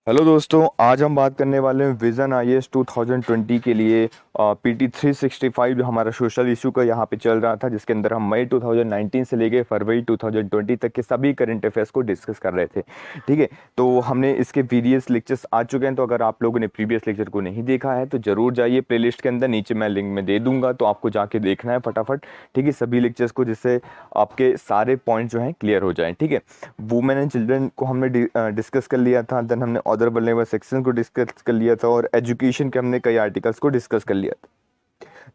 Hello दोस्तों, आज हम बात करने वाले हैं विज़न आईएएस 2020 के लिए पीटी 365 जो हमारा सोशल इशू का यहाँ पे चल रहा था, जिसके अंदर हम मई 2019 से लेके फरवरी 2020 तक के सभी करंट अफेयर्स को डिस्कस कर रहे थे। ठीक है, तो हमने इसके प्रीवियस लेक्चर्स आ चुके हैं। तो अगर आप लोगों ने प्रीवियस लेक्चर को नहीं देखा है तो जरूर जाइए प्लेलिस्ट के अंदर, नीचे मैं लिंक में दे दूंगा, तो आपको जाके देखना है फटाफट। ठीक है, सभी लेक्चर्स को, जिससे आपके सारे पॉइंट जो हैं क्लियर हो जाएं। ठीक है, वुमेन एंड चिल्ड्रन को हमने डिस्कस कर लिया था, देन हमने अदर वल्नरेबल सेक्शन को डिस्कस कर लिया था, और एजुकेशन के हमने कई आर्टिकल्स को डिस्कस कर लिया था।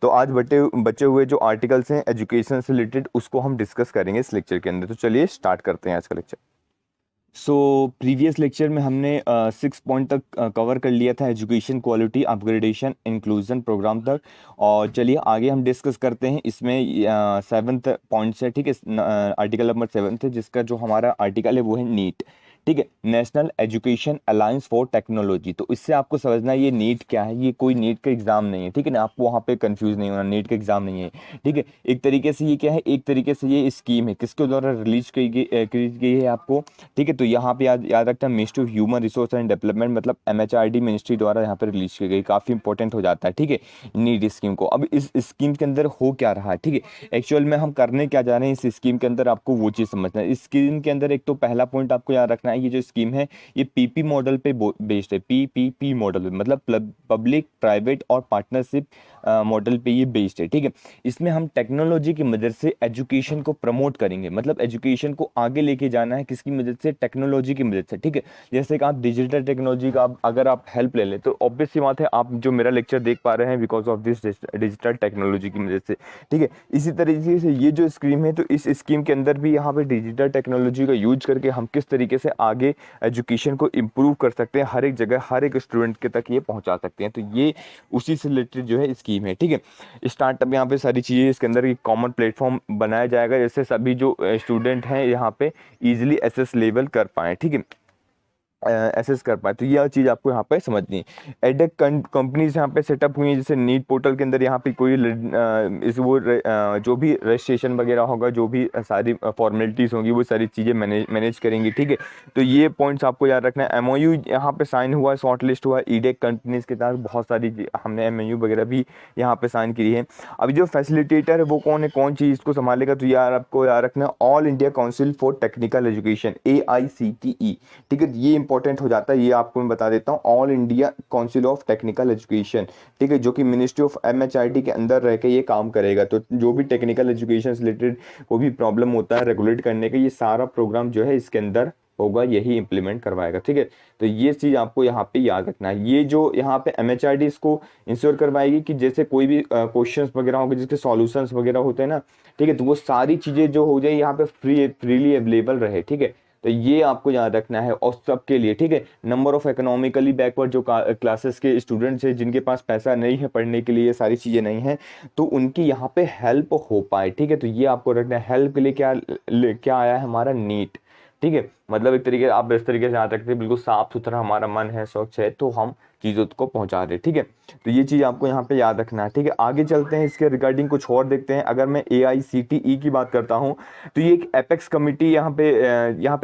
तो आज बचे बचे हुए जो आर्टिकल्स हैं एजुकेशन से रिलेटेड, उसको हम डिस्कस करेंगे इस लेक्चर के अंदर। तो चलिए स्टार्ट करते हैं आज का लेक्चर। सो प्रीवियस लेक्चर में हमने 6 पॉइंट तक कवर कर लिया था, education quality upgradation inclusion programme तक। और चलिए आगे हम डिस्कस करते हैं। इसमें 7th पॉइंट है। ठीक है, आर्टिकल नंबर 7 है, जिसका जो हमारा आर्टिकल है वो है नीट। ठीक है, national education alliance for technology. तो इससे आपको समझना है ये नीट क्या है। ये कोई नीट का एग्जाम नहीं है। ठीक है ना, आपको वहाँ पे कंफ्यूज नहीं होना, नीट का एग्जाम नहीं है। ठीक है, एक तरीके से ये क्या है, एक तरीके से ये स्कीम है, किसके द्वारा रिलीज की गई है आपको। ठीक है, तो यहाँ पे याद याद रखना, ministry of human resource and development, मतलब एमएचआरडी मिनिस्ट्री द्वारा यहाँ पे रिलीज की गई। काफी इंपॉर्टेंट हो जाता है। ठीक है, नीट स्कीम को। अब इस स्कीम के अंदर हो क्या रहा है, ठीक है, एक्चुअल में हम करने क्या जा रहे हैं इस स्कीम के अंदर, आपको वो चीज समझना है। इस स्कीम के अंदर एक तो पहला पॉइंट आपको याद रखना है, ये जो स्कीम है ये पीपी मॉडल पे बेस्ड है। पीपीपी मॉडल, मतलब पब्लिक प्राइवेट और पार्टनरशिप मॉडल पे ये बेस्ड है। ठीक है, इसमें हम टेक्नोलॉजी की मदद से एजुकेशन को प्रमोट करेंगे, मतलब एजुकेशन को आगे लेके जाना है किसकी मदद से, टेक्नोलॉजी की मदद से। ठीक है, जैसे कि आप डिजिटल टेक्नोलॉजी का अगर आप हेल्प ले लें तो ऑब्वियस सी बात है आप जो मेरा लेक्चर देख पा रहे हैं because of this digital technology की मदद से। ठीक है, इसी तरीके से ये जो स्कीम है, तो इस स्कीम के अंदर भी यहाँ पे डिजिटल टेक्नोलॉजी का यूज करके हम किस तरीके से आगे एजुकेशन को इम्प्रूव कर सकते हैं, हर एक जगह हर एक स्टूडेंट के तक ये पहुंचा सकते हैं। तो ये उसी से रिलेटेड जो है स्कीम है। ठीक है, स्टार्टअप यहाँ पे सारी चीज़ें, इसके अंदर एक कॉमन प्लेटफॉर्म बनाया जाएगा, जैसे सभी जो स्टूडेंट हैं यहाँ पे इजीली एसेस लेवल कर पाएँ। ठीक है, एसेस कर पाए। तो यह चीज़ आपको यहाँ पे समझनी है। एडेक कंपनीज यहाँ पे सेटअप हुई हैं, जैसे नीट पोर्टल के अंदर यहाँ पे कोई जो भी रजिस्ट्रेशन वगैरह होगा, जो भी सारी फॉर्मेलिटीज़ होंगी, वो सारी चीज़ें मैनेज करेंगी। ठीक है, तो ये पॉइंट्स आपको याद रखना है। एमओयू यहाँ पे साइन हुआ है, शॉर्ट लिस्ट हुआ है ईडेक कंपनीज के साथ, बहुत सारी हमने एमओयू वगैरह भी यहाँ पे साइन की है। अभी जो फैसिलिटेटर है वो कौन है, कौन चीज़ इसको संभालेगा, तो यार आपको याद रखना है, all India council for technical education, AICTE। ठीक है, ये इंपॉर्टेंट हो जाता है, ये आपको मैं बता देता हूँ, all India council of technical education. ठीक है, जो कि मिनिस्ट्री ऑफ MHRD के अंदर रह के ये काम करेगा। तो जो भी टेक्निकल एजुकेशन से रिलेटेड कोई भी प्रॉब्लम होता है रेगुलेट करने का, ये सारा प्रोग्राम जो है इसके अंदर होगा, यही इंप्लीमेंट करवाएगा। ठीक है, तो ये चीज़ आपको यहाँ पे याद रखना है। ये जो यहाँ पे MHRD इसको इंश्योर करवाएगी कि जैसे कोई भी क्वेश्चंस वगैरह होंगे जिसके सॉल्यूशंस वगैरह होते हैं ना, ठीक है, तो वो सारी चीज़ें जो हो जाए यहाँ पे फ्रीली अवेलेबल रहे। ठीक है, तो ये आपको याद रखना है, और सबके लिए। ठीक है, नंबर ऑफ इकोनॉमिकली बैकवर्ड जो क्लासेस के स्टूडेंट्स हैं, जिनके पास पैसा नहीं है पढ़ने के लिए, ये सारी चीज़ें नहीं हैं, तो उनकी यहाँ पे हेल्प हो पाए। ठीक है, तो ये आपको रखना है। हेल्प के लिए क्या आया है हमारा, नीट। ठीक है, मतलब एक तरीके आप इस तरीके से याद रखते हैं, बिल्कुल साफ सुथरा हमारा मन है, स्वच्छ है, तो हम चीज़ों को पहुंचा रहे। ठीक है, तो ये चीज़ आपको यहाँ पे याद रखना है। ठीक है, आगे चलते हैं, इसके रिगार्डिंग कुछ और देखते हैं। अगर मैं AICTE की बात करता हूँ, तो ये एक एपेक्स कमेटी यहाँ पे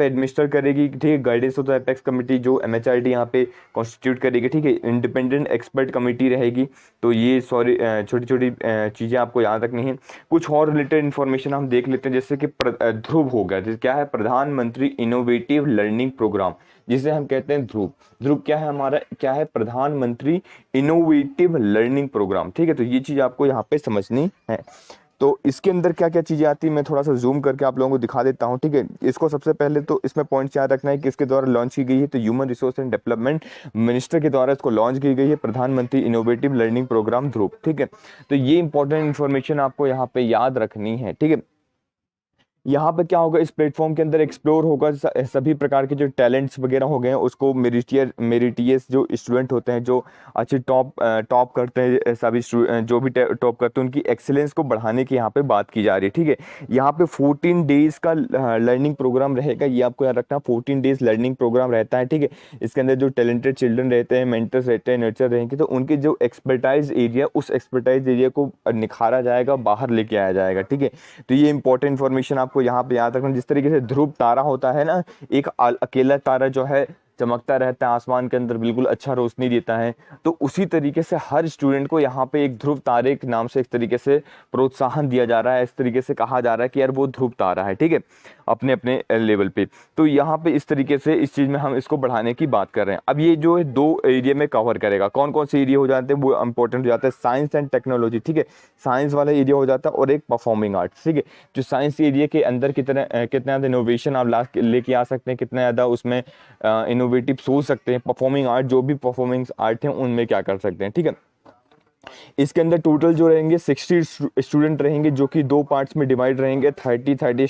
एडमिनिस्टर करेगी। ठीक है, गाइडेंस हो तो एपेक्स कमेटी जो MHRD यहाँ पे कॉन्स्टिट्यूट करेगी। ठीक है, इंडिपेंडेंट एक्सपर्ट कमेटी रहेगी। तो ये सॉरी छोटी छोटी चीज़ें आपको याद रखनी है। कुछ और रिलेटेड इन्फॉर्मेशन हम देख लेते हैं, जैसे कि ध्रुव हो गया, जैसे क्या है, प्रधानमंत्री इनोवेटिव लर्निंग प्रोग्राम, जिसे हम कहते हैं ध्रुव। ध्रुव क्या है हमारा, क्या है, प्रधानमंत्री इनोवेटिव लर्निंग प्रोग्राम। ठीक है, तो ये चीज़ आपको यहाँ पे समझनी है। तो इसके अंदर क्या क्या चीज़ें आती है, मैं थोड़ा सा जूम करके आप लोगों को दिखा देता हूँ। ठीक है, इसको सबसे पहले तो इसमें पॉइंट्स याद रखना है कि इसके द्वारा लॉन्च की गई है, तो human resource and development minister के द्वारा इसको लॉन्च की गई है, प्रधानमंत्री इनोवेटिव लर्निंग प्रोग्राम ध्रुव। ठीक है, तो ये इंपॉर्टेंट इन्फॉर्मेशन आपको यहाँ पे याद रखनी है। ठीक है, यहाँ पे क्या होगा, इस प्लेटफॉर्म के अंदर एक्सप्लोर होगा सभी प्रकार के जो टैलेंट्स वगैरह हो गए हैं, उसको मेरिटियस जो स्टूडेंट होते हैं, जो अच्छे टॉप करते हैं, सभी जो भी टॉप करते हैं, उनकी एक्सेलेंस को बढ़ाने की यहाँ पे बात की जा रही है। ठीक है, यहाँ पे 14 डेज का लर्निंग प्रोग्राम रहेगा, ये आपको याद रखना, 14 डेज लर्निंग प्रोग्राम रहता है। ठीक है, इसके अंदर जो टैलेंटेड चिल्ड्रन रहते हैं, मेंटर्स रहते हैं, नर्चर रहेंगे, तो उनके जो एक्सपर्टाइज एरिया, उस एक्सपर्टाइज एरिया को निखारा जाएगा, बाहर लेके आया जाएगा। ठीक है, तो ये इंपॉर्टेंट इन्फॉर्मेशन आपको यहाँ पे याद रखना। जिस तरीके से ध्रुव तारा होता है ना, एक अकेला तारा जो है चमकता रहता है आसमान के अंदर, बिल्कुल अच्छा रोशनी देता है। तो उसी तरीके से हर स्टूडेंट को यहाँ पे एक ध्रुव तारे के नाम से एक तरीके से प्रोत्साहन दिया जा रहा है, इस तरीके से कहा जा रहा है कि यार वो ध्रुव तारा है, ठीक है, अपने अपने लेवल पे। तो यहाँ पे इस तरीके से इस चीज़ में हम इसको बढ़ाने की बात कर रहे हैं। अब ये जो है 2 एरिया में कवर करेगा। कौन कौन से एरिया हो जाते हैं वो इंपॉर्टेंट हो जाता है, साइंस एंड टेक्नोलॉजी, ठीक है, साइंस वाला एरिया हो जाता है, और एक परफॉर्मिंग आर्ट्स, ठीक है। जो साइंस एरिया के अंदर कितना ज़्यादा इनोवेशन आप लेके आ सकते हैं, कितना ज़्यादा उसमें इनोवेटिव सोच सकते हैं। परफॉर्मिंग आर्ट, जो भी परफॉर्मिंग आर्ट है उनमें क्या कर सकते हैं, ठीक है। इसके अंदर टोटल जो रहेंगे 60 स्टूडेंट रहेंगे, जो कि 2 पार्ट्स में डिवाइड रहेंगे। 30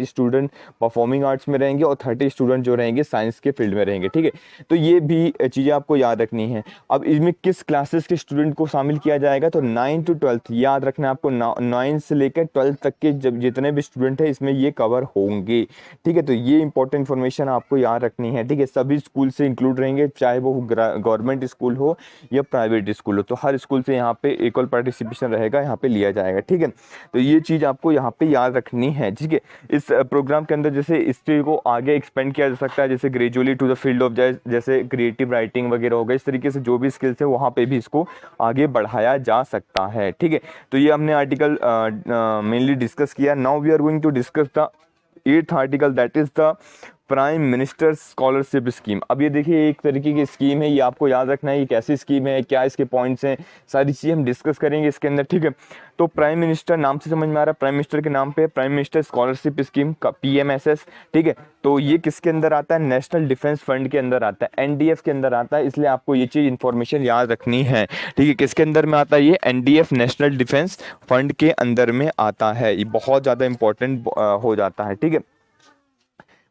स्टूडेंट परफॉर्मिंग आर्ट्स में रहेंगे और 30 स्टूडेंट जो रहेंगे साइंस के फील्ड में रहेंगे, ठीक है। तो ये भी चीज़ें आपको याद रखनी है। अब इसमें किस क्लासेस के स्टूडेंट को शामिल किया जाएगा, तो 9 to 12 याद रखना है आपको, 9 से लेकर 12 तक के जब जितने भी स्टूडेंट हैं इसमें ये कवर होंगे, ठीक है। तो ये इंपॉर्टेंट इन्फॉर्मेशन आपको याद रखनी है, ठीक है। सभी स्कूल से इंक्लूड रहेंगे, चाहे वो गवर्नमेंट स्कूल हो या प्राइवेट स्कूल हो, तो हर स्कूल से यहाँ पे इक्वल पार्टिसिपेशन रहेगा, यहाँ पे लिया जाएगा, ठीक है। तो ये चीज़ आपको यहाँ पे याद रखनी है, ठीक है। इस प्रोग्राम के अंदर जैसे इस चीज़ को आगे एक्सपेंड किया जा सकता है, जैसे gradually to the field of जैसे क्रिएटिव राइटिंग वगैरह हो गया, इस तरीके से जो भी स्किल्स है वहाँ पे भी इसको आगे बढ़ाया जा सकता है, ठीक है। तो ये हमने आर्टिकल मेनली डिस्कस किया। Now we are going to discuss the 8th article, that is the prime minister scholarship scheme. अब ये देखिए एक तरीके की स्कीम है, ये आपको याद रखना है, ये कैसी स्कीम है, क्या इसके पॉइंट्स हैं, सारी चीज़ें हम डिस्कस करेंगे इसके अंदर, ठीक है। तो प्राइम मिनिस्टर नाम से समझ में आ रहा है, प्राइम मिनिस्टर के नाम पे प्राइम मिनिस्टर स्कॉलरशिप स्कीम का PMSS, ठीक है। तो ये किसके अंदर आता है, नेशनल डिफेंस फंड के अंदर आता है, NDF के अंदर आता है, इसलिए आपको ये चीज़ इन्फॉर्मेशन याद रखनी है, ठीक है। किसके अंदर में आता है, ये NDF नेशनल डिफेंस फंड के अंदर में आता है। ये बहुत ज़्यादा इंपॉर्टेंट हो जाता है, ठीक है।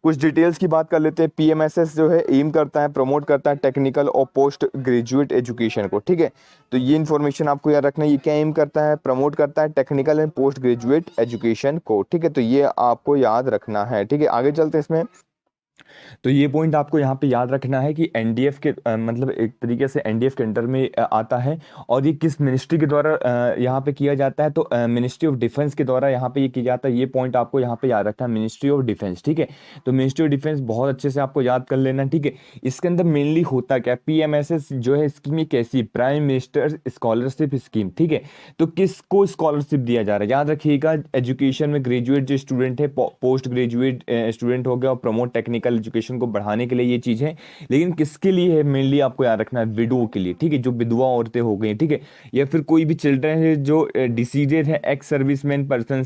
कुछ डिटेल्स की बात कर लेते हैं। PMSS जो है एम करता है, प्रमोट करता है टेक्निकल और पोस्ट ग्रेजुएट एजुकेशन को, ठीक है। तो ये इन्फॉर्मेशन आपको याद रखना है, ये क्या एम करता है, प्रमोट करता है technical and post graduate education को, ठीक है। तो ये आपको याद रखना है, ठीक है। आगे चलते हैं इसमें। तो ये पॉइंट आपको यहाँ पे याद रखना है कि NDF के मतलब एक तरीके से NDF के अंडर में आता है, और ये किस मिनिस्ट्री के द्वारा यहाँ पे किया जाता है, तो मिनिस्ट्री ऑफ डिफेंस के द्वारा यहाँ पे ये किया जाता है। ये पॉइंट आपको यहाँ पे याद रखना है, मिनिस्ट्री ऑफ डिफेंस, ठीक है। तो मिनिस्ट्री ऑफ डिफेंस बहुत अच्छे से आपको याद कर लेना, ठीक है। इसके अंदर मेनली होता क्या, PMSS जो है स्कीम ये कैसी, प्राइम मिनिस्टर स्कॉलरशिप स्कीम, ठीक है। तो किसको स्कॉलरशिप दिया जा रहा है, याद रखिएगा, एजुकेशन में ग्रेजुएट जो स्टूडेंट है, पोस्ट ग्रेजुएट स्टूडेंट हो गया, और प्रमोट टेक्निकल एजुकेशन को बढ़ाने के लिए ये चीज़ है। लेकिन किसके लिए है, मेनली आपको याद रखना है विडो के लिए, ठीक है, जो विधवा औरतें हो गई, ठीक है, या फिर कोई भी चिल्ड्रन है जो डिसीडेड है, एक्स सर्विसमैन पर्सन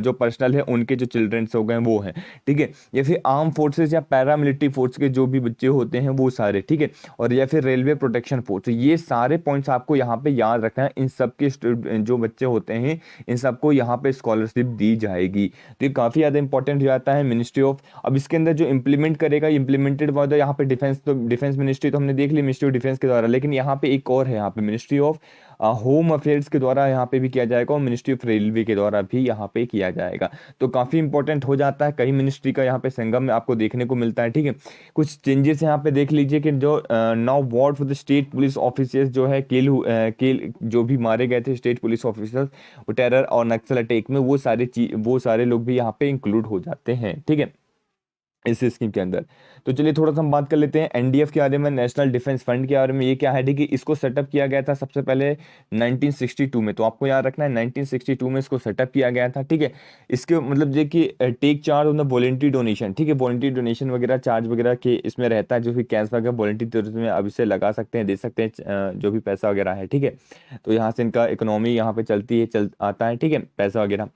जो पर्सनल है, उनके जो चिल्ड्रंस हो गए वो हैं, ठीक है, या फिर आर्म फोर्सेज या पैरामिलिट्री फोर्स के जो भी बच्चे होते हैं वो सारे, ठीक है, और या फिर रेलवे प्रोटेक्शन फोर्स। ये सारे पॉइंट्स आपको यहाँ पे याद रखना है। इन सब के जो बच्चे होते हैं इन सबको यहाँ पे स्कॉलरशिप दी जाएगी। तो ये काफ़ी ज़्यादा इंपॉर्टेंट हो जाता है मिनिस्ट्री ऑफ। अब इसके अंदर जो इम्प्लीमेंट करेगा, इम्प्लीमेंटेड बाय द यहाँ पे डिफेंस, तो डिफेंस मिनिस्ट्री तो हमने देख ली, मिनिस्ट्री ऑफ डिफेंस के द्वारा, लेकिन यहाँ पे एक और है, यहाँ पे मिनिस्ट्री ऑफ होम अफेयर्स के द्वारा यहाँ पे भी किया जाएगा, और मिनिस्ट्री ऑफ रेलवे के द्वारा भी यहाँ पे किया जाएगा। तो काफ़ी इंपॉर्टेंट हो जाता है, कई मिनिस्ट्री का यहाँ पे संगम में आपको देखने को मिलता है, ठीक है। कुछ चेंजेस यहाँ पे देख लीजिए कि जो now ward for the state police officers जो है केल जो भी मारे गए थे स्टेट पुलिस ऑफिसर्स वो टेरर और नक्सल अटैक में, वो सारे लोग भी यहाँ पे इंक्लूड हो जाते हैं, ठीक है, इस स्कीम के अंदर। तो चलिए थोड़ा सा हम बात कर लेते हैं NDF के बारे में, नेशनल डिफेंस फंड के बारे में। ये क्या है, ठीक है, इसको सेटअप किया गया था सबसे पहले 1962 में। तो आपको याद रखना है 1962 में इसको सेटअप किया गया था, ठीक है। इसके मतलब देखिए take charge on the voluntary donation, ठीक है, वॉलेंट्री डोनेशन वगैरह चार्ज वगैरह के इसमें रहता है, जो भी कैश वगैरह वॉलेंट्री तौर में अब इसे लगा सकते हैं, दे सकते हैं जो भी पैसा वगैरह है, ठीक है। तो यहाँ से इनका इकोनॉमी यहाँ पे चलती है, चल आता है, ठीक है, पैसा वगैरह।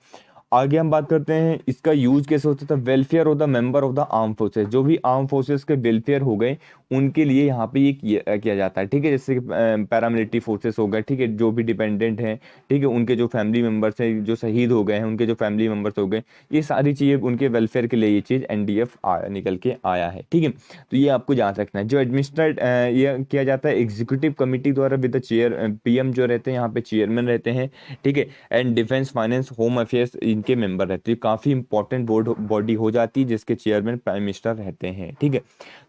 आगे हम बात करते हैं इसका यूज कैसे होता था, welfare of the member of the arm forces, जो भी आर्म फोर्सेस के वेलफेयर हो गए उनके लिए यहाँ पे ये किया जाता है, ठीक है। जैसे कि पैरामिलिट्री फोर्सेस हो गए, ठीक है, जो भी डिपेंडेंट हैं, ठीक है, उनके जो फैमिली मेंबर्स हैं, जो शहीद हो गए हैं, उनके जो फैमिली मेंबर्स हो गए, ये सारी चीज़ें उनके वेलफेयर के लिए ये चीज़ NDF निकल के आया है, ठीक है। तो ये आपको याद रखना है। जो एडमिनिस्ट्रेट ये किया जाता है एग्जीक्यूटिव कमिटी द्वारा, विद द चेयर PM जो रहते हैं यहाँ पे चेयरमैन रहते हैं, ठीक है, and defence finance home affairs इनके मेंबर रहते हैं। काफ़ी इंपॉर्टेंट बॉडी हो जाती है जिसके चेयरमैन प्राइम मिनिस्टर रहते हैं, ठीक है।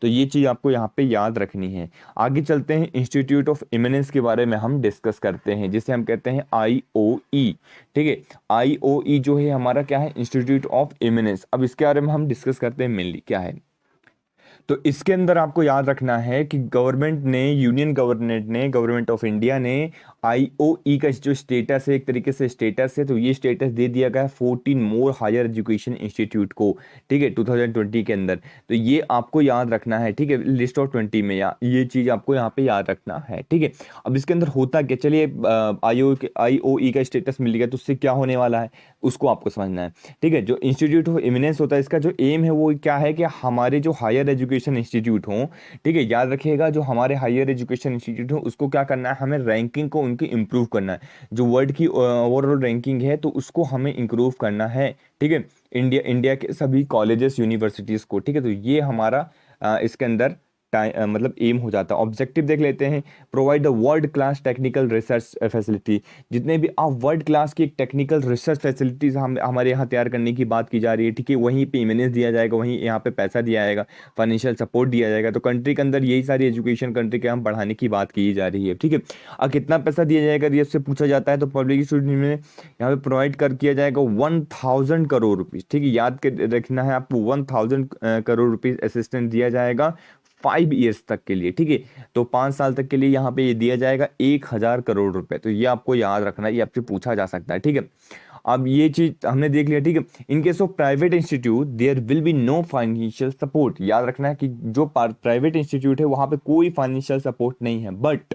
तो ये चीज़ आपको यहाँ पे याद रखनी है। आगे चलते हैं, इंस्टीट्यूट ऑफ इमिनेंस के बारे में हम डिस्कस करते हैं, जिसे हम कहते हैं IOE, ठीक है। IOE जो है हमारा क्या है, इंस्टीट्यूट ऑफ इमिनेंस। अब इसके बारे में हम डिस्कस करते हैं मेनली क्या है। तो इसके अंदर आपको याद रखना है कि गवर्नमेंट ने, यूनियन गवर्नमेंट ने, गवर्नमेंट ऑफ इंडिया ने आईओई का जो स्टेटस है, एक तरीके से स्टेटस है, तो ये स्टेटस दे दिया गया 14 मोर हायर एजुकेशन इंस्टीट्यूट को, ठीक है, 2020 के अंदर। तो ये आपको याद रखना है, ठीक है, लिस्ट ऑफ 20 में, या ये चीज आपको यहाँ पे याद रखना है, ठीक है। अब इसके अंदर होता क्या, चलिए आईओई का स्टेटस मिल गया तो उससे क्या होने वाला है उसको आपको समझना है, ठीक है। जो इंस्टीट्यूट ऑफ इमिनेंस होता है, इसका जो एम है वो क्या है कि हमारे जो हायर एजुकेशन इंस्टीट्यूट हों, ठीक है, याद रखिएगा, जो हमारे हायर एजुकेशन इंस्टीट्यूट हो उसको क्या करना है, हमें रैंकिंग को उनकी इंप्रूव करना है। जो वर्ल्ड की ओवरऑल रैंकिंग है तो उसको हमें इंप्रूव करना है, ठीक है, इंडिया इंडिया के सभी कॉलेजेस यूनिवर्सिटीज़ को, ठीक है। तो ये हमारा इसके अंदर मतलब एम हो जाता है। ऑब्जेक्टिव देख लेते हैं, provide the world class technical research facility. जितने भी आप वर्ल्ड क्लास की टेक्निकल रिसर्च फैसिलिटीज़ हमारे यहाँ तैयार करने की बात की जा रही है, ठीक है, वहीं पे इमेनेंस दिया जाएगा, वहीं यहाँ पे पैसा दिया जाएगा, फाइनेंशियल सपोर्ट दिया जाएगा। तो कंट्री के अंदर यही सारी एजुकेशन कंट्री के हम बढ़ाने की बात की जा रही है, ठीक है। अब कितना पैसा दिया जाएगा ये उससे पूछा जाता है, तो पब्लिक स्टूडेंट में यहाँ पे प्रोवाइड कर किया जाएगा 1000 करोड़ रुपीज़, ठीक है, याद रखना है आपको, 1000 करोड़ रुपीज़ असिस्टेंस दिया जाएगा 5 ईयर्स तक के लिए, ठीक है। तो 5 साल तक के लिए यहाँ पे ये दिया जाएगा 1000 करोड़ रुपए। तो ये आपको याद रखना है, ये आपसे पूछा जा सकता है, ठीक है। अब ये चीज हमने देख लिया, ठीक है। In case of private institute there will be no financial support. याद रखना है कि जो प्राइवेट इंस्टीट्यूट है वहां पे कोई फाइनेंशियल सपोर्ट नहीं है, but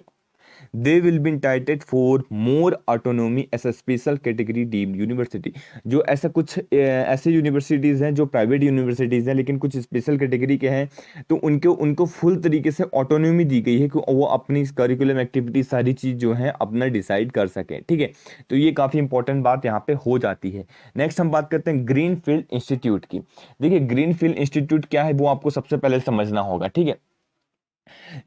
they will be entitled for more autonomy as a special category deemed university. जो ऐसा कुछ ऐसे यूनिवर्सिटीज़ हैं जो प्राइवेट यूनिवर्सिटीज़ हैं लेकिन कुछ स्पेशल कैटेगरी के हैं, तो उनको उनको फुल तरीके से ऑटोनोमी दी गई है कि वो अपनी करिकुलम एक्टिविटी सारी चीज़ जो है अपना डिसाइड कर सकें, ठीक है। तो ये काफ़ी इंपॉर्टेंट बात यहाँ पे हो जाती है। नेक्स्ट हम बात करते हैं ग्रीन फील्ड इंस्टीट्यूट की। देखिए ग्रीन फील्ड इंस्टीट्यूट क्या है वो आपको सबसे पहले समझना होगा, ठीक है।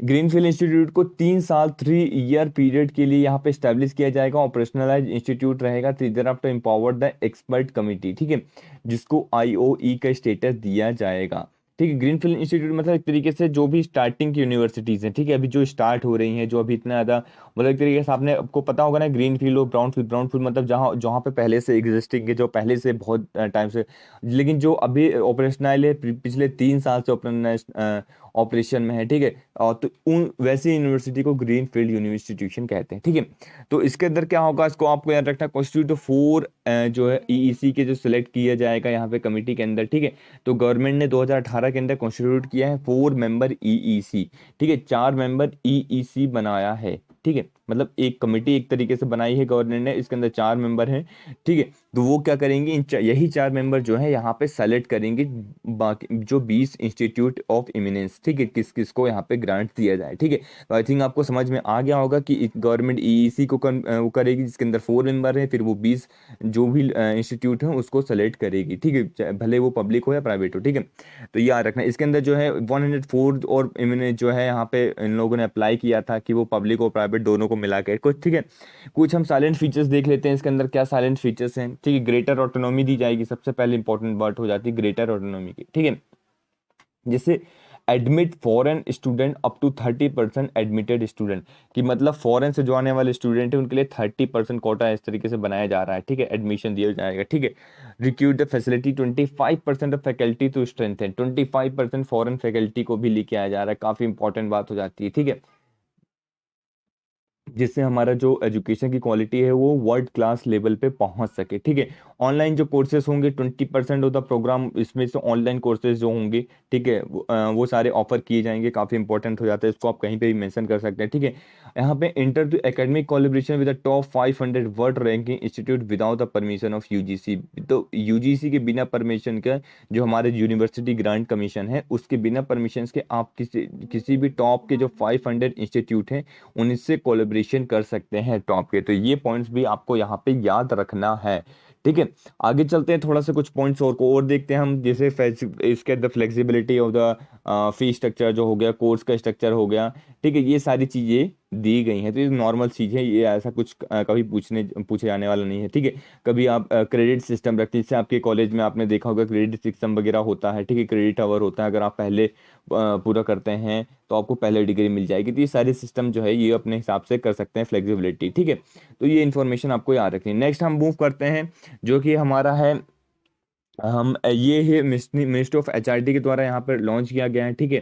ग्रीनफील्ड इंस्टीट्यूट को 3 साल 3 ईयर पीरियड के लिए यहाँ पे स्टैब्लिश किया जाएगा। ऑपरेशनलाइज इंस्टीट्यूट रहेगा after empowered the expert committee, ठीक है, जिसको आईओई का स्टेटस दिया जाएगा, ठीक है। ग्रीनफील्ड इंस्टीट्यूट मतलब एक तरीके से जो भी स्टार्टिंग की यूनिवर्सिटीज़ हैं, ठीक है, अभी जो स्टार्ट हो रही हैं, जो अभी इतना ज़्यादा, मतलब एक तरीके से आपने आपको पता होगा ना, ग्रीन फील्ड और ब्राउन फील्ड। ब्राउन फील्ड मतलब जहाँ जहाँ पे पहले से एग्जिस्टिंग है, जो पहले से बहुत टाइम से, लेकिन जो अभी ऑपरेशनल है, पिछले 3 साल से ऑपरेशन में है, ठीक है। और तो उन वैसी यूनिवर्सिटी को ग्रीन फील्ड यूनिवर्सिटी कहते हैं, ठीक है। तो इसके अंदर क्या होगा, इसको आपको याद रखना, कॉन्स्टिट्यूट 4 जो है ईईसी के जो सिलेक्ट किया जाएगा यहाँ पे कमेटी के अंदर, ठीक है। तो गवर्नमेंट ने 2018 के अंदर कॉन्स्टिट्यूट किया है 4 मेंबर ईईसी, ठीक है, 4 मेंबर ईईसी बनाया है, ठीक है। मतलब एक कमेटी एक तरीके से बनाई है गवर्नमेंट ने, इसके अंदर 4 मेंबर हैं, ठीक है। तो वो क्या करेंगे, यही 4 मेंबर जो है यहाँ पे सेलेक्ट करेंगे बाकी जो 20 इंस्टीट्यूट ऑफ इमिनेंस, ठीक है, किस किस को यहाँ पे ग्रांट दिया जाए, ठीक है। तो आई थिंक आपको समझ में आ गया होगा कि गवर्नमेंट ईईसी को वो करेगी जिसके अंदर 4 मेंबर हैं, फिर वो 20 जो भी इंस्टीट्यूट हैं उसको सेलेक्ट करेगी, ठीक है, भले वो पब्लिक हो या प्राइवेट हो, ठीक है। तो याद रखना, इसके अंदर जो है 104 और इमिनेंस जो है यहाँ पे इन लोगों ने अप्लाई किया था कि वो पब्लिक और प्राइवेट दोनों को मिला के कुछ, ठीक है। कुछ हम साइलेंट फीचर्स देख लेते हैं, इसके अंदर क्या साइलेंट फीचर्स हैं, ठीक है। ग्रेटर ऑटोनॉमी दी जाएगी, सबसे पहले इंपॉर्टेंट बात हो जाती है ग्रेटर ऑटोनॉमी की, ठीक है। जैसे admit foreign student up to 30% admitted student, कि मतलब फॉरेन से जो आने वाले स्टूडेंट है उनके लिए 30% कोटा इस तरीके से बनाया जा रहा है, ठीक है, एडमिशन दिया जाएगा, ठीक है। Recruit the facility 25% of faculty to strengthen, 25% foreign faculty को भी लेके आया जा रहा है, काफी इंपॉर्टेंट बात हो जाती है, ठीक है, जिससे हमारा जो एजुकेशन की क्वालिटी है वो वर्ल्ड क्लास लेवल पे पहुंच सके, ठीक है। ऑनलाइन जो कोर्सेज होंगे 20% ऑफ द प्रोग्राम, इसमें से ऑनलाइन कोर्सेज जो होंगे, ठीक है, वो सारे ऑफर किए जाएंगे, काफ़ी इंपॉर्टेंट हो जाता है, इसको आप कहीं पे भी मेंशन कर सकते हैं, ठीक है। यहाँ पे enter to academic collaboration with the top 500 world ranking institute without the permission of UGC. तो यूजीसी के बिना परमिशन के, जो हमारे यूनिवर्सिटी ग्रांट कमीशन है उसके बिना परमिशन के आप किसी भी टॉप के जो 500 इंस्टीट्यूट हैं उनसे कोलैबोरेशन कर सकते हैं टॉप के। तो ये पॉइंट्स भी आपको यहाँ पे याद रखना है, ठीक है। आगे चलते हैं, थोड़ा सा कुछ पॉइंट्स और देखते हैं हम, जैसे इसके अंदर flexibility of the fee structure जो हो गया, कोर्स का स्ट्रक्चर हो गया, ठीक है, ये सारी चीज़ें दी गई हैं। तो ये नॉर्मल चीज़ है, ये ऐसा कुछ कभी पूछे जाने वाला नहीं है, ठीक है। कभी आप क्रेडिट सिस्टम रखते हैं, जैसे आपके कॉलेज में आपने देखा होगा क्रेडिट सिस्टम वगैरह होता है, ठीक है, क्रेडिट आवर होता है, अगर आप पहले पूरा करते हैं तो आपको पहले डिग्री मिल जाएगी। तो ये सारे सिस्टम जो है ये अपने हिसाब से कर सकते हैं, फ्लेक्सिबिलिटी, ठीक है। तो ये इन्फॉर्मेशन आपको याद रखनी है। नेक्स्ट हम मूव करते हैं जो कि हमारा है हम ये है मिनिस्ट्री ऑफ एचआरडी के द्वारा यहाँ पर लॉन्च किया गया है, ठीक है,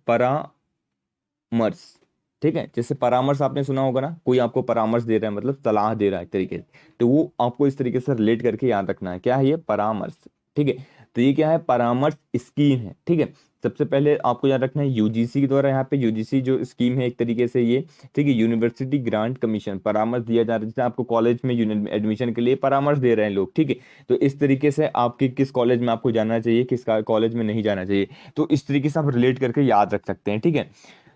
परामर्श। ठीक है, जैसे परामर्श आपने सुना होगा ना, कोई आपको परामर्श दे रहा है मतलब सलाह दे रहा है एक तरीके से, तो वो आपको इस तरीके से रिलेट करके याद रखना है, क्या है ये परामर्श। ठीक है, तो ये क्या है, परामर्श स्कीम है। ठीक है, सबसे पहले आपको याद रखना है यूजीसी के द्वारा, यहाँ पे यूजीसी जो स्कीम है एक तरीके से ये, ठीक है, यूनिवर्सिटी ग्रांट कमीशन, परामर्श दिया जा रहा है, जैसे आपको कॉलेज में एडमिशन के लिए परामर्श दे रहे हैं लोग। ठीक है, तो इस तरीके से आपके किस कॉलेज में आपको जाना चाहिए, किस कॉलेज में नहीं जाना चाहिए, तो इस तरीके से आप रिलेट करके याद रख सकते हैं। ठीक है,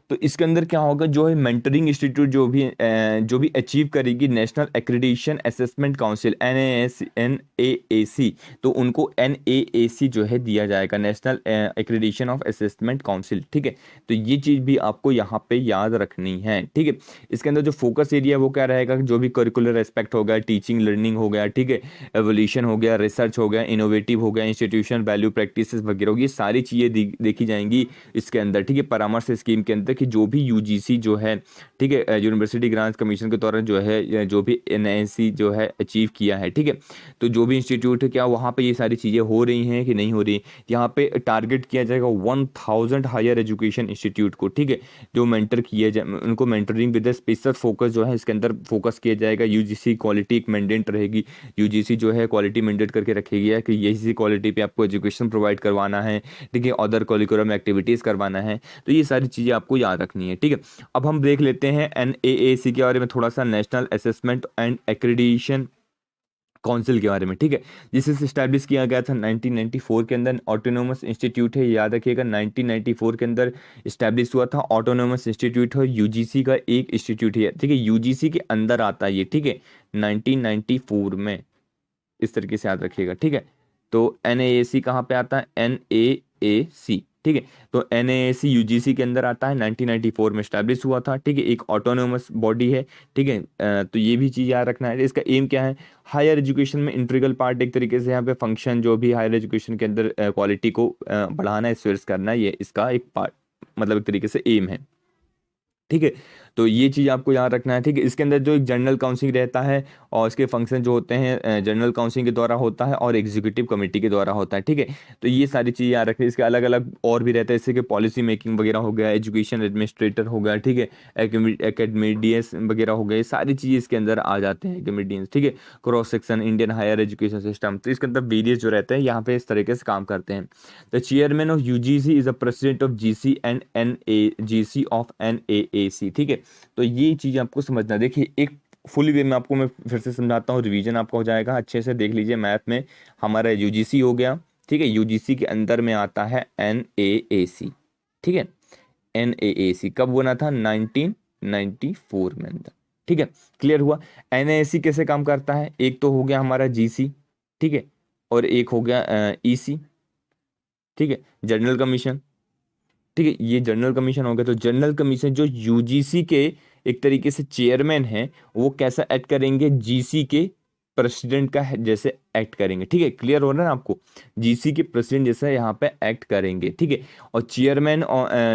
तो इसके अंदर क्या होगा, जो है मेंटरिंग इंस्टीट्यूट जो भी अचीव करेगी national accreditation assessment council NAAC, तो उनको NAAC जो है दिया जाएगा, national accreditation of assessment council. ठीक है, तो ये चीज़ भी आपको यहाँ पे याद रखनी है। ठीक है, इसके अंदर जो फोकस एरिया वो क्या रहेगा, जो भी करिकुलर एस्पेक्ट हो गया, टीचिंग लर्निंग हो गया, ठीक है, एवोल्यूशन हो गया, रिसर्च हो गया, इनोवेटिव हो गया, इंस्टीट्यूशन वैल्यू प्रैक्टिस वगैरह होगी, ये सारी चीज़ें देखी जाएंगी इसके अंदर। ठीक है, परामर्श स्कीम के अंदर कि जो भी यूजीसी जो है, ठीक है, यूनिवर्सिटी ग्रांट्स कमीशन के द्वारा जो है, जो भी NAC जो है अचीव किया है, ठीक है, तो जो भी इंस्टीट्यूट है क्या वहाँ पे ये सारी चीज़ें हो रही हैं कि नहीं हो रही, यहाँ पे टारगेट किया जाएगा 1000 हायर एजुकेशन इंस्टीट्यूट को। ठीक है, जो मेंटर किए जाए उनको मेंटरिंग विद स्पेशल फोकस जो है इसके अंदर फोकस किया जाएगा। यूजीसी क्वालिटी एक मैंडेट रहेगी, यूजीसी जो है क्वालिटी मैंडेट करके रखेगी है कि यही क्वालिटी पे आपको एजुकेशन प्रोवाइड करवाना है, ठीक है, अदर करिकुलम एक्टिविटीज़ करवाना है, तो ये सारी चीज़ें आपको याद रखनी है। ठीक है, अब हम देख लेते हैं NAAC के बारे में थोड़ा सा, national assessment and accreditation council के बारे में। ठीक है, जिसे स्टैब्लिश किया गया था 1994 के अंदर, ऑटोनोमस इंस्टीट्यूट है, याद रखिएगा 1994 के अंदर स्टैब्लिश हुआ था, ऑटोनोमस इंस्टीट्यूट है, यूजीसी का एक इंस्टीट्यूट है। ठीक है, यूजीसी के अंदर आता है ये। ठीक है, 1994 में, इस तरीके से याद रखिएगा। ठीक है, तो NAAC कहाँ पे आता है, NAAC। ठीक है, तो NAAC यूजीसी के अंदर आता है, 1994 में स्टैब्लिश हुआ था। ठीक है, एक ऑटोनोमस बॉडी है। ठीक है, तो ये भी चीज़ याद रखना है। इसका एम क्या है, हायर एजुकेशन में इंटीग्रल पार्ट एक तरीके से यहाँ पे फंक्शन, जो भी हायर एजुकेशन के अंदर क्वालिटी को बढ़ाना है, स्वेर्स करना है, ये इसका एक पार्ट मतलब एक तरीके से एम है। ठीक है, तो ये चीज़ आपको याद रखना है। ठीक है, इसके अंदर जो एक जनरल काउंसिल रहता है और इसके फंक्शन जो होते हैं जनरल काउंसिल के द्वारा होता है और एग्जीक्यूटिव कमेटी के द्वारा होता है। ठीक है, तो ये सारी चीज़ें याद रखनी है। इसके अलग अलग और भी रहता है, जैसे कि पॉलिसी मेकिंग वगैरह हो गया, एजुकेशन एडमिनिस्ट्रेटर हो गया, ठीक है, एकेडमिडियंस वगैरह हो गए, सारी चीज़ें इसके अंदर आ जाते हैं, एकेडमिडियंस। ठीक है, cross section Indian higher education system, तो इसके अंदर वेरियस जो रहते हैं यहाँ पे इस तरीके से काम करते हैं। The chairman of UGC is the president of GC and NAGC of NAAC। ठीक है, तो ये चीज़ आपको समझना। देखिए, एक फुल वे में आपको मैं फिर से समझाता हूँ, रिवीजन आपका हो जाएगा, अच्छे से देख लीजिए। मैथ में हमारा यूजीसी हो गया, ठीक है, यूजीसी के अंदर में आता है NAAC। ठीक है, NAAC कब बना था, 1994 में अंदर। ठीक है, क्लियर हुआ। NAAC कैसे काम करता है, एक तो हो गया हमारा GC, ठीक है, और एक हो गया EC, ठीक है, जनरल कमीशन। ठीक है, ये जनरल कमीशन हो गया। तो जनरल कमीशन जो यूजीसी के एक तरीके से चेयरमैन है, वो कैसा एक्ट करेंगे, जीसी के प्रेसिडेंट का जैसे एक्ट करेंगे। ठीक है, क्लियर हो रहा है ना आपको, जीसी के प्रेसिडेंट जैसा यहाँ पे एक्ट करेंगे। ठीक है, और chairman,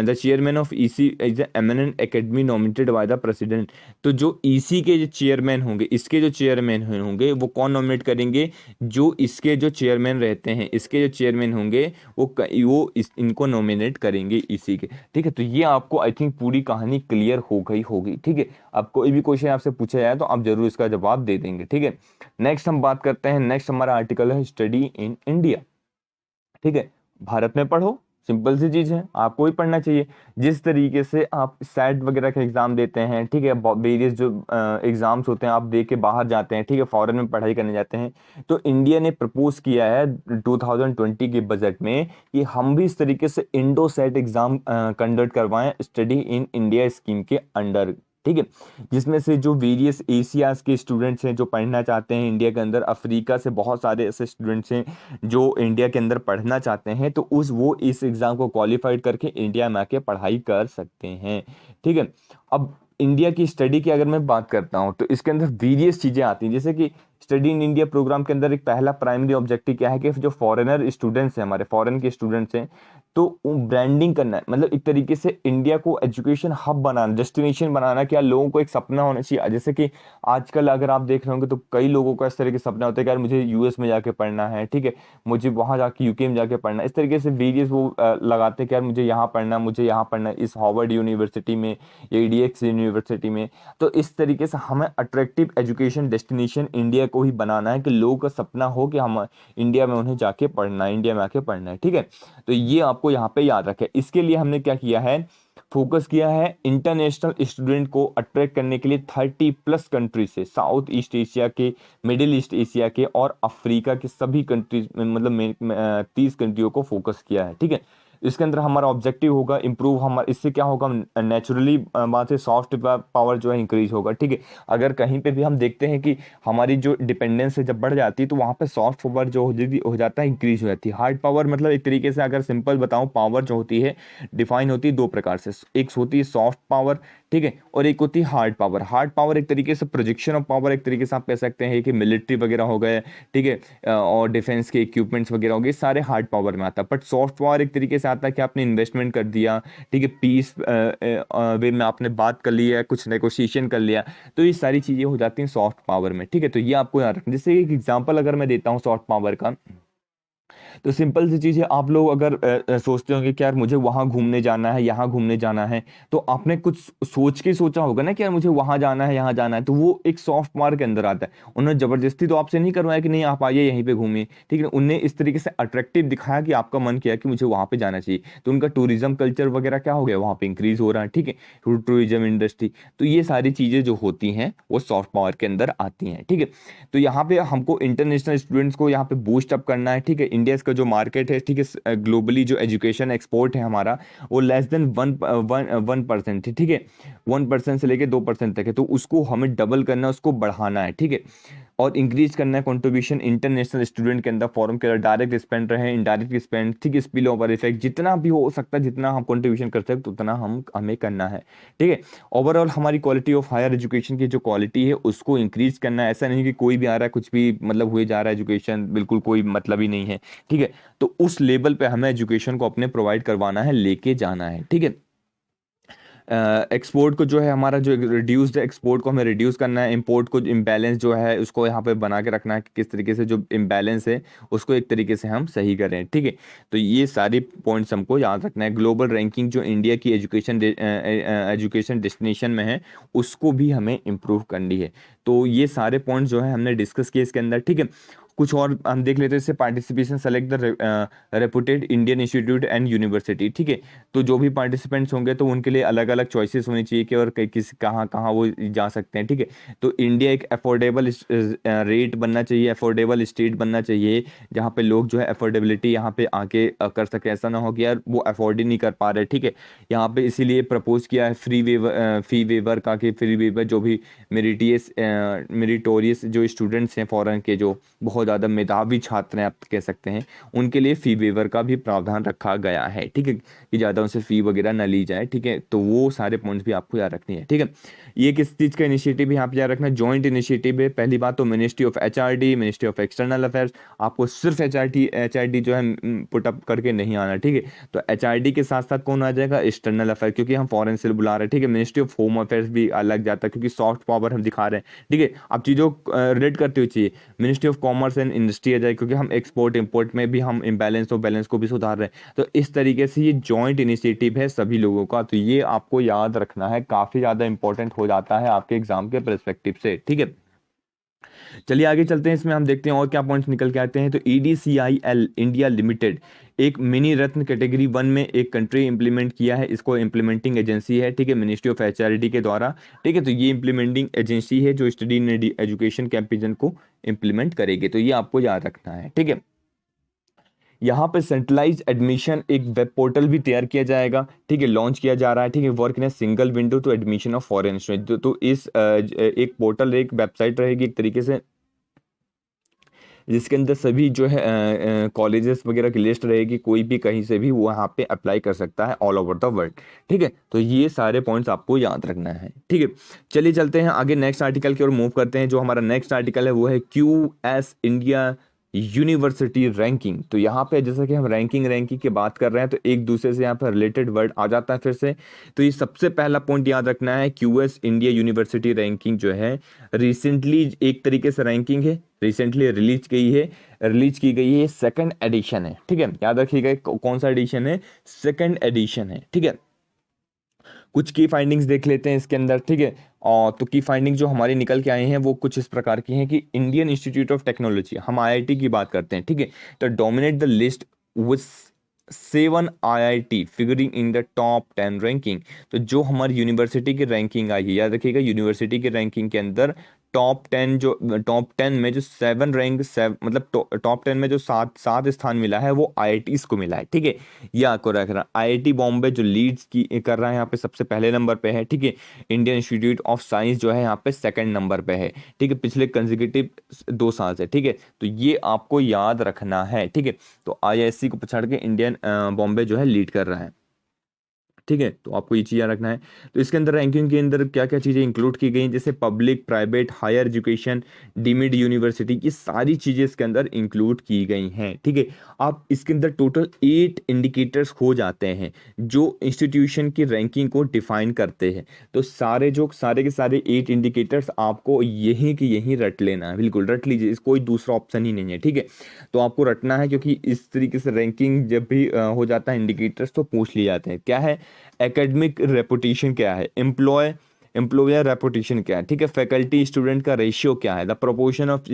the chairman of EC is the eminent academy nominated by the president. तो जो ईसी के जो चेयरमैन होंगे, इसके जो चेयरमैन होंगे, वो कौन नॉमिनेट करेंगे, जो इसके जो चेयरमैन रहते हैं, इसके जो चेयरमैन होंगे वो इनको नॉमिनेट करेंगे इसी के। ठीक है, तो ये आपको आई थिंक पूरी कहानी क्लियर हो गई होगी। ठीक है, अब कोई भी क्वेश्चन आपसे पूछा जाए तो आप जरूर इसका जवाब दे देंगे। ठीक है, नेक्स्ट हम बात करते हैं, नेक्स्ट हमारा आर्टिकल है स्टडी इन इंडिया। ठीक है, भारत में पढ़ो, सिंपल सी चीज है, आपको ही पढ़ना चाहिए। जिस तरीके से आप सेट वगैरह के एग्जाम देते हैं, ठीक है, वेरियस जो एग्जाम्स होते हैं आप दे के बाहर जाते हैं, ठीक है, फॉरेन में पढ़ाई करने जाते हैं, तो इंडिया ने प्रपोज किया है 2020 के बजट में कि हम भी इस तरीके से इंडो सेट एग्जाम कंडक्ट करवाएं स्टडी इन इंडिया स्कीम के अंडर। ठीक है, जिसमें से जो वेरियस एशियाज के स्टूडेंट्स हैं जो पढ़ना चाहते हैं इंडिया के अंदर, अफ्रीका से बहुत सारे ऐसे स्टूडेंट्स हैं जो इंडिया के अंदर पढ़ना चाहते हैं, तो वो इस एग्ज़ाम को क्वालिफाइड करके इंडिया में आके पढ़ाई कर सकते हैं। ठीक है, अब इंडिया की स्टडी की अगर मैं बात करता हूँ तो इसके अंदर वेरियस चीज़ें आती हैं, जैसे कि स्टडी इन इंडिया प्रोग्राम के अंदर एक पहला प्राइमरी ऑब्जेक्टिव क्या है कि जो फॉरेनर स्टूडेंट्स हैं, हमारे फॉरेन के स्टूडेंट्स हैं, तो ब्रांडिंग करना है, मतलब एक तरीके से इंडिया को एजुकेशन हब बनाना, डेस्टिनेशन बनाना। क्या लोगों को एक सपना होना चाहिए, जैसे कि आजकल अगर आप देख रहे होंगे तो कई लोगों का इस तरह के सपना होता है कि यार मुझे यूएस में जाके पढ़ना है, ठीक है, मुझे वहां जाके यूके में जाके पढ़ना है। इस तरीके से वेरियस वो लगाते हैं कि यार मुझे यहाँ पढ़ना, मुझे यहाँ पढ़ना है, इस हार्वर्ड यूनिवर्सिटी में, एडीएक्स यूनिवर्सिटी में। तो इस तरीके से हमें अट्रैक्टिव एजुकेशन डेस्टिनेशन इंडिया को ही बनाना है कि लोगों का सपना हो कि हम इंडिया में उन्हें जाके पढ़ना है, इंडिया में आके पढ़ना है, ठीक है। तो ये आपको यहाँ पे याद रखें। इसके लिए हमने क्या किया है, फोकस किया है इंटरनेशनल स्टूडेंट को अट्रैक्ट करने के लिए 30+ कंट्री से, साउथ ईस्ट एशिया के, मिडिल ईस्ट एशिया के और अफ्रीका के सभी कंट्रीज में, मतलब 30 कंट्रियों को फोकस किया है, ठीक है। इसके अंदर हमारा ऑब्जेक्टिव होगा इम्प्रूव, हमारा इससे क्या होगा, नेचुरली बात है सॉफ्ट पावर जो है इंक्रीज होगा, ठीक है। अगर कहीं पे भी हम देखते हैं कि हमारी जो डिपेंडेंस है जब बढ़ जाती है तो वहाँ पे सॉफ्ट पावर जो हो जाता है इंक्रीज हो जाती है। हार्ड पावर मतलब एक तरीके से अगर सिंपल बताऊं, पावर जो होती है डिफाइन होती है दो प्रकार से, एक होती है सॉफ्ट पावर, ठीक है, और एक होती है हार्ड पावर। हार्ड पावर एक तरीके से प्रोजेक्शन ऑफ पावर, एक तरीके से आप कह सकते हैं कि मिलिट्री वगैरह हो गए, ठीक है, और डिफेंस के इक्विपमेंट्स वगैरह हो गए, सारे हार्ड पावर में आता है। बट सॉफ्ट पावर एक तरीके से आता है कि आपने इन्वेस्टमेंट कर दिया, ठीक है, पीस वे में आपने बात कर लिया, कुछ नेगोशिएशन कर लिया, तो ये सारी चीज़ें हो जाती हैं सॉफ्ट पावर में, ठीक है। तो ये आपको याद रखना। जैसे एक एग्जांपल अगर मैं देता हूँ सॉफ्ट पावर का, तो सिंपल सी चीज़ है, आप लोग अगर सोचते होंगे कि यार मुझे वहाँ घूमने जाना है, यहाँ घूमने जाना है, तो आपने कुछ सोच के सोचा होगा ना कि यार मुझे वहाँ जाना है, यहाँ जाना है, तो वो एक सॉफ्ट पावर के अंदर आता है। उन्होंने जबरदस्ती तो आपसे नहीं करवाया कि नहीं आप आइए यहीं पे घूमिए, ठीक है, उनने इस तरीके से अट्रैक्टिव दिखाया कि आपका मन किया कि मुझे वहाँ पे जाना चाहिए, तो उनका टूरिज्म कल्चर वगैरह क्या हो गया, वहाँ पे इंक्रीज हो रहा है, ठीक है, टूरिज्म इंडस्ट्री। तो ये सारी चीज़ें जो होती हैं वो सॉफ्ट पावर के अंदर आती हैं, ठीक है। तो यहाँ पे हमको इंटरनेशनल स्टूडेंट्स को यहाँ पे बूस्ट अप करना है, ठीक है। इंडिया का जो मार्केट है, ठीक है, ग्लोबली जो एजुकेशन एक्सपोर्ट है हमारा, वो लेस देन 1% है, ठीक है, 1% से लेके 2% तक है, तो उसको हमें डबल करना है, उसको बढ़ाना है, ठीक है, और इंक्रीज करना है कंट्रीब्यूशन इंटरनेशनल स्टूडेंट के अंदर, फॉरम के अंदर, डायरेक्ट स्पेंड रहे, इनडायरेक्ट स्पेंड, ठीक है, स्पिल ओवर इफेक्ट, जितना भी हो सकता है, जितना हम कंट्रीब्यूशन कर सकते उतना हमें करना है, ठीक है। ओवरऑल हमारी क्वालिटी ऑफ हायर एजुकेशन की जो क्वालिटी है उसको इंक्रीज करना है। ऐसा नहीं कि कोई भी आ रहा है कुछ भी मतलब हुए जा रहा है, एजुकेशन बिल्कुल कोई मतलब ही नहीं है, ठीक है। तो उस लेवल पे हमें एजुकेशन को अपने प्रोवाइड करवाना है, लेके जाना है, ठीक है। एक्सपोर्ट को जो है हमारा जो रिड्यूस्ड एक्सपोर्ट को हमें रिड्यूस करना है, इंपोर्ट को इम्बैलेंस जो है उसको यहाँ पे बना के रखना है कि किस तरीके से जो इम्बैलेंस है उसको एक तरीके से हम सही करें, ठीक है। तो ये सारे पॉइंट्स हमको याद रखना है। ग्लोबल रैंकिंग जो इंडिया की एजुकेशन डेस्टिनेशन में है उसको भी हमें इम्प्रूव करनी है। तो ये सारे पॉइंट्स जो है हमने डिस्कस किए इसके अंदर, ठीक है। कुछ और हम देख लेते हैं, जैसे participation select the reputed Indian institute and university, ठीक है। तो जो भी पार्टिसिपेंट्स होंगे तो उनके लिए अलग अलग चॉइसेस होनी चाहिए कि और किस कहाँ कहाँ वो जा सकते हैं, ठीक है। तो इंडिया एक अफोर्डेबल रेट बनना चाहिए, अफोर्डेबल स्टेट बनना चाहिए, जहाँ पे लोग जो है अफोर्डेबिलिटी यहाँ पे आके कर सके। ऐसा ना हो कि यार वो अफोर्ड ही नहीं कर पा रहे, ठीक है। यहाँ पे इसीलिए प्रपोज किया है फी वेवर का, कि फ्री वेवर जो भी मेरिटोरियस जो स्टूडेंट्स हैं फॉरेन के, जो बहुत ज़्यादा मेधावी छात्र हैं आप कह सकते हैं, उनके लिए फ़ी वेवर का भी प्रावधान रखा गया है, ठीक है, कि ज़्यादा उनसे फ़ी वगैरह ना ली जाए, ठीक है। तो वो सारे पॉइंट्स भी आपको याद रखनी है, ठीक है। ये किस चीज़ का इनिशिएटिव यहाँ पे याद रखना है, जॉइंट इनिशिएटिव है। पहली बात तो ministry of HRD, ministry of external affairs, आपको सिर्फ एचआरडी जो है पुट अप करके नहीं आना, ठीक है। तो एचआरडी के साथ साथ कौन आ जाएगा, एक्सटर्नल अफेयर, क्योंकि हम फॉरेन से बुला रहे हैं, ठीक है। मिनिस्ट्री ऑफ होम अफेयर्स भी अलग जाता है क्योंकि सॉफ्ट पावर हम दिखा रहे हैं, ठीक है। आप चीज़ों रिलेट करते हुए चाहिए, ministry of commerce and industry आ जाए क्योंकि हम एक्सपोर्ट इंपोर्ट में भी हम इम्बैलेंस और बैलेंस को भी सुधार रहे हैं। तो इस तरीके से ये जॉइंट इनिशिएटिव है सभी लोगों का, तो ये आपको याद रखना है, काफ़ी ज़्यादा इंपॉर्टेंट हो जाता है आपके एग्जाम के परस्पेक्टिव से, ठीक है। चलिए आगे चलते हैं, इसमें हम देखते हैं और क्या पॉइंट्स निकल के आते हैं। तो EDCIL इंडिया लिमिटेड एक मिनी रत्न कैटेगरी 1 में एक कंट्री इंप्लीमेंट किया है, इसको इंप्लीमेंटिंग एजेंसी है, ठीक है, मिनिस्ट्री ऑफ एचआरडी के द्वारा, ठीक है। तो ये इंप्लीमेंटिंग एजेंसी है जो स्टडी इन एजुकेशन कैंपेन को इंप्लीमेंट करेगी, तो ये आपको याद रखना है, ठीक है। यहाँ पे सेंट्रलाइज एडमिशन एक वेब पोर्टल भी तैयार किया जाएगा, ठीक है, लॉन्च किया जा रहा है, ठीक है। Work in single window to admission of foreign student, तो इस एक पोर्टल एक वेबसाइट रहेगी एक तरीके से जिसके अंदर सभी जो है कॉलेजेस वगैरह की लिस्ट रहेगी, कोई भी कहीं से भी वो यहाँ पे अप्लाई कर सकता है ऑल ओवर द वर्ल्ड। ठीक है, तो ये सारे पॉइंट्स आपको याद रखना है। ठीक है, चलिए चलते हैं आगे नेक्स्ट आर्टिकल की ओर मूव करते हैं। जो हमारा नेक्स्ट आर्टिकल है वो है QS इंडिया यूनिवर्सिटी रैंकिंग। तो यहाँ पे जैसा कि हम रैंकिंग की बात कर रहे हैं, तो एक दूसरे से यहाँ पर रिलेटेड वर्ड आ जाता है फिर से। तो ये सबसे पहला पॉइंट याद रखना है, QS इंडिया यूनिवर्सिटी रैंकिंग जो है रिसेंटली एक तरीके से रैंकिंग है, रिसेंटली रिलीज की गई है, सेकंड एडिशन है। ठीक है, याद रखिएगा कौन सा एडिशन है, सेकंड एडिशन है। ठीक है, कुछ की फाइंडिंग्स देख लेते हैं इसके अंदर। ठीक है, और तो की फाइंडिंग जो हमारी निकल के आए हैं वो कुछ इस प्रकार की हैं कि इंडियन इंस्टीट्यूट ऑफ टेक्नोलॉजी, हम IIT की बात करते हैं। ठीक है, तो dominate the list with 7 IIT figuring in the top 10 ranking. तो जो हमारी यूनिवर्सिटी की रैंकिंग आई है, याद रखिएगा यूनिवर्सिटी की रैंकिंग के अंदर टॉप 10 में जो 7 रैंक मतलब टॉप 10 में जो सात सात स्थान मिला है वो IITs को मिला है। ठीक है, ये आपको रखना। IIT बॉम्बे जो लीड्स की कर रहा है यहाँ पे सबसे पहले नंबर पे है। ठीक है, इंडियन इंस्टीट्यूट ऑफ साइंस जो है यहाँ पे सेकंड नंबर पे है। ठीक है, पिछले कंसेक्यूटिव 2 साल से। ठीक है, तो ये आपको याद रखना है। ठीक है, तो IISc को पछाड़ के इंडियन बॉम्बे जो है लीड कर रहा है। ठीक है, तो आपको ये चीज़ याद रखना है। तो इसके अंदर रैंकिंग के अंदर क्या क्या चीज़ें इंक्लूड की गई, जैसे public, private, higher education, deemed university, ये सारी चीज़ें इसके अंदर इंक्लूड की गई हैं। ठीक है, आप इसके अंदर टोटल 8 इंडिकेटर्स हो जाते हैं जो इंस्टीट्यूशन की रैंकिंग को डिफाइन करते हैं। तो सारे के सारे 8 इंडिकेटर्स आपको यहीं की यहीं रट लेना है, बिल्कुल रट लीजिए, इस कोई दूसरा ऑप्शन ही नहीं है। ठीक है, तो आपको रटना है, क्योंकि इस तरीके से रैंकिंग जब भी हो जाता है इंडिकेटर्स तो पूछ लिए जाते हैं। क्या है एकेडमिक रेपुटेशन, क्या है एम्प्लॉयर रेपुटेशन, क्या है, ठीक है, फैकल्टी स्टूडेंट का रेशियो क्या है, the proportion of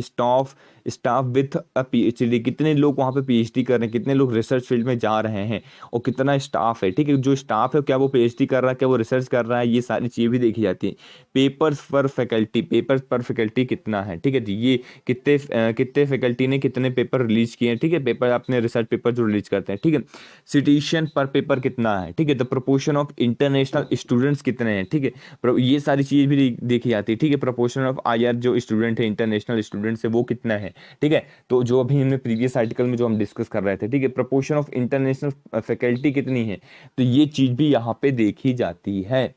staff with a PhD, कितने लोग वहाँ पे PhD कर रहे हैं, कितने लोग रिसर्च फील्ड में जा रहे हैं, और कितना स्टाफ है। ठीक है, जो स्टाफ है क्या वो PhD कर रहा है, क्या वो रिसर्च कर रहा है, ये सारी चीज़ें भी देखी जाती हैं। पेपर्स पर फैकल्टी कितना है। ठीक है जी, ये कितने फैकल्टी ने कितने पेपर रिलीज किए हैं। ठीक है, पेपर अपने रिसर्च पेपर जो रिलीज करते हैं। ठीक है, सिटिशन पर पेपर कितना है। ठीक है, the proportion of international students कितने हैं। ठीक है, ये सारी चीज़ भी देखी जाती है। ठीक है, प्रोपोर्शन ऑफ IR जो स्टूडेंट है, इंटरनेशनल स्टूडेंट्स है, वो कितना है। ठीक है, तो जो अभी हमने प्रीवियस आर्टिकल में जो हम डिस्कस कर रहे थे। ठीक है, प्रोपोर्शन ऑफ इंटरनेशनल फैकल्टी कितनी है, तो ये चीज़ भी यहाँ पे देखी जाती है।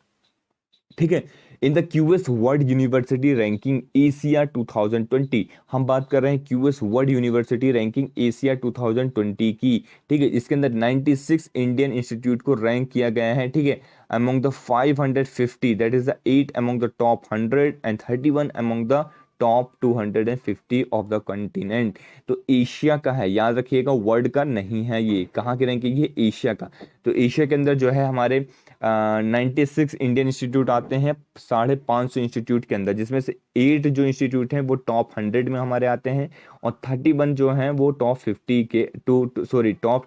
ठीक है, in the QS world university ranking Asia 2020, हम बात कर रहे हैं QS world university ranking Asia 2020 की। ठीक है, इसके अंदर 96 इंडियन इंस्टीट्यूट को रैंक किया गया है। ठीक है, among the 550, that is the 8 among the top 100 and 31 among the top 250 of the continent. तो एशिया का है, याद रखिएगा, वर्ल्ड का नहीं है। ये कहाँ की रैंकिंग है, एशिया का। तो एशिया के अंदर जो है हमारे 96 इंडियन इंस्टीट्यूट आते हैं 550 इंस्टीट्यूट के अंदर, जिसमें से 8 जो इंस्टीट्यूट हैं वो टॉप 100 में हमारे आते हैं, और 31 जो हैं वो टॉप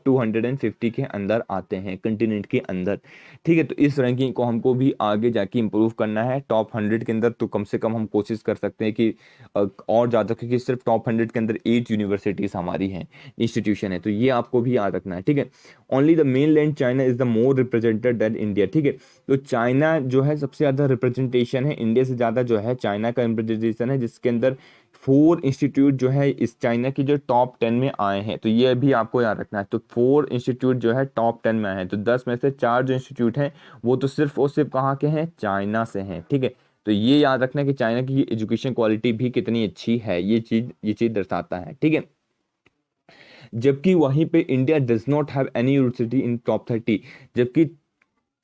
250 के अंदर आते हैं कंटिनेंट के अंदर। ठीक है, तो इस रैंकिंग को हमको भी आगे जाके इम्प्रूव करना है। टॉप 100 के अंदर तो कम से कम हम कोशिश कर सकते हैं कि और ज़्यादा, क्योंकि सिर्फ टॉप 100 के अंदर 8 यूनिवर्सिटीज़ हमारी हैं, इंस्टीट्यूशन है, तो ये आपको भी याद रखना है। ठीक है, only the mainland China is the more represented than India. ठीक है, तो चाइना जो है सबसे ज़्यादा रिप्रेजेंटेशन है, इंडिया से ज़्यादा जो है चाइना का रिप्रेजेंटेशन है, जिसके अंदर 4 इंस्टीट्यूट जो है इस चाइना की जो टॉप 10 में आए हैं। तो ये भी आपको याद रखना है। तो 4 इंस्टीट्यूट जो है टॉप 10 में आए हैं, तो 10 में से 4 जो इंस्टीट्यूट हैं वो तो सिर्फ और सिर्फ कहाँ के हैं, चाइना से हैं। ठीक है, तो ये याद रखना है कि चाइना की एजुकेशन क्वालिटी भी कितनी अच्छी है, ये चीज़ दर्शाता है। ठीक है, जबकि वहीं पे India does not have any university in top 30, जबकि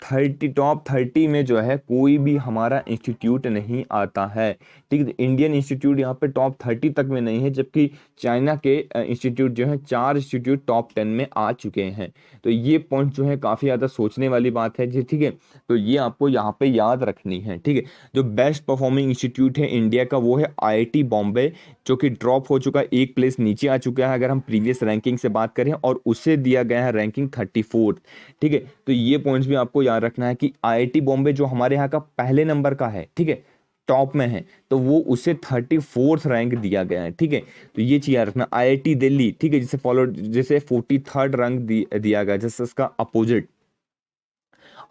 टॉप 30 में जो है कोई भी हमारा इंस्टीट्यूट नहीं आता है। ठीक है, इंडियन इंस्टीट्यूट यहाँ पे टॉप 30 तक में नहीं है, जबकि चाइना के इंस्टीट्यूट जो है 4 इंस्टीट्यूट टॉप 10 में आ चुके हैं। तो ये पॉइंट जो है काफ़ी ज़्यादा सोचने वाली बात है जी। ठीक है, तो ये आपको यहाँ पे याद रखनी है। ठीक है, जो बेस्ट परफॉर्मिंग इंस्टीट्यूट है इंडिया का वो है IIT बॉम्बे, जो कि ड्रॉप हो चुका है, एक प्लेस नीचे आ चुका है अगर हम प्रीवियस रैंकिंग से बात करें, और उसे दिया गया है रैंकिंग 34। ठीक है, तो ये पॉइंट्स भी आपको याद रखना है कि IIT बॉम्बे जो हमारे यहाँ का पहले नंबर का है, ठीक है, टॉप में है, तो वो उसे 34th रैंक दिया गया है। ठीक है, तो ये चीज़ याद रखना। IIT दिल्ली, ठीक है, जिसे 43rd रैंक दिया गया, जैसे उसका अपोजिट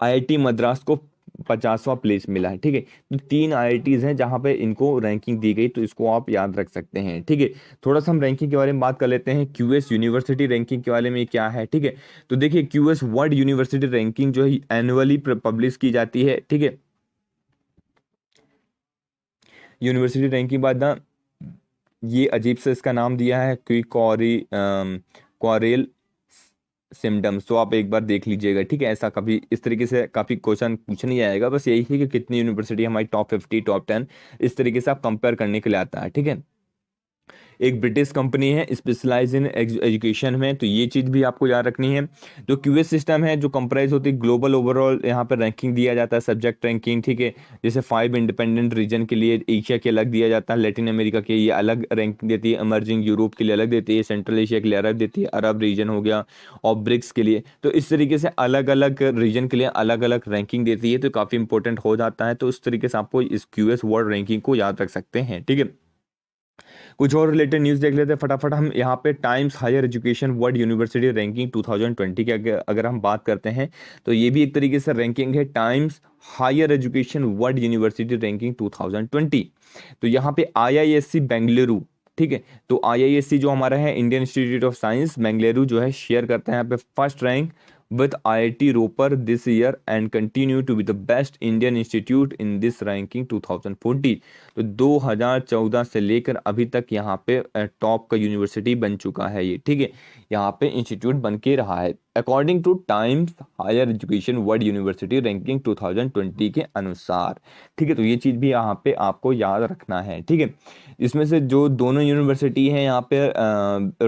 IIT मद्रास को 50वां प्लेस मिला है। ठीक है, तो 3 IITs हैं जहां पे इनको रैंकिंग दी गई, तो इसको आप याद रख सकते हैं। ठीक है, थोड़ा सा हम रैंकिंग के बारे में बात कर लेते हैं। QS यूनिवर्सिटी रैंकिंग के बारे में क्या है। ठीक है, तो देखिए QS वर्ल्ड यूनिवर्सिटी रैंकिंग जो है एनुअली पब्लिश की जाती है। ठीक है, यूनिवर्सिटी रैंकिंग बाद ना, ये अजीब से इसका नाम दिया है कि क्वारेल सिम्टम्स, तो आप एक बार देख लीजिएगा। ठीक है, ऐसा कभी इस तरीके से काफी क्वेश्चन पूछ नहीं आएगा, बस यही है कि कितनी यूनिवर्सिटी हमारी टॉप 50 टॉप 10 इस तरीके से आप कंपेयर करने के लिए आता है। ठीक है, एक ब्रिटिश कंपनी है, स्पेशलाइज इन एजुकेशन में, तो ये चीज़ भी आपको याद रखनी है। जो QS सिस्टम है जो कंप्राइज होती है ग्लोबल ओवरऑल, यहाँ पर रैंकिंग दिया जाता है, सब्जेक्ट रैंकिंग। ठीक है, जैसे 5 इंडिपेंडेंट रीजन के लिए एशिया के अलग दिया जाता है, लैटिन अमेरिका के ये अलग रैंक देती है, इमर्जिंग यूरोप के लिए अलग देती है, सेंट्रल एशिया के लिए अलग देती है, अरब रीजन हो गया और ब्रिक्स के लिए। तो इस तरीके से अलग अलग रीजन के लिए अलग अलग रैंकिंग देती है, तो काफ़ी इंपॉर्टेंट हो जाता है। तो उस तरीके से आपको इस QS वर्ल्ड रैंकिंग को याद रख सकते हैं। ठीक है, कुछ और रिलेटेड न्यूज़ देख लेते हैं फटाफट हम यहाँ पे। Times higher education world university ranking 2020 की अगर हम बात करते हैं, तो ये भी एक तरीके से रैंकिंग है, Times higher education world university ranking 2020। तो यहाँ पे IISc बेंगलुरु, ठीक है, तो IISc जो हमारा है Indian institute of science Bengaluru जो है शेयर करता है यहाँ पे first rank with IIT Roper this year and continue to be the best Indian institute in this ranking 2014। तो 2014 से लेकर अभी तक यहाँ पे टॉप का यूनिवर्सिटी बन चुका है ये। ठीक है, यहाँ पे इंस्टीट्यूट बन के रहा है according to Times higher education world university ranking 2020 के अनुसार। ठीक है, तो ये चीज़ भी यहाँ पे आपको याद रखना है। ठीक है, इसमें से जो दोनों यूनिवर्सिटी हैं यहाँ पे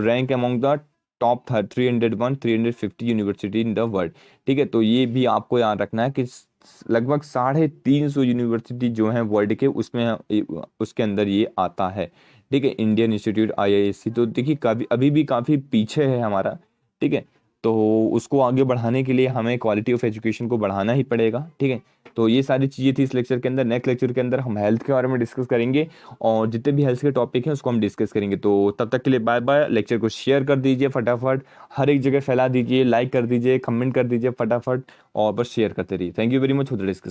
rank among the top 301 350 university in the world. ठीक है, तो ये भी आपको याद रखना है कि लगभग 350 यूनिवर्सिटी जो हैं वर्ल्ड के उसमें उसके अंदर ये आता है। ठीक है, इंडियन इंस्टीट्यूट IISc तो देखिए अभी भी काफ़ी पीछे है हमारा। ठीक है, तो उसको आगे बढ़ाने के लिए हमें क्वालिटी ऑफ एजुकेशन को बढ़ाना ही पड़ेगा। ठीक है, तो ये सारी चीज़ें थी इस लेक्चर के अंदर। नेक्स्ट लेक्चर के अंदर हम हेल्थ के बारे में डिस्कस करेंगे और जितने भी हेल्थ के टॉपिक हैं उसको हम डिस्कस करेंगे। तो तब तक के लिए बाय बाय। लेक्चर को शेयर कर दीजिए फटाफट, हर एक जगह फैला दीजिए, लाइक कर दीजिए, कमेंट कर दीजिए फटाफट और बस शेयर करते रहिए। Thank you very much for the discussion.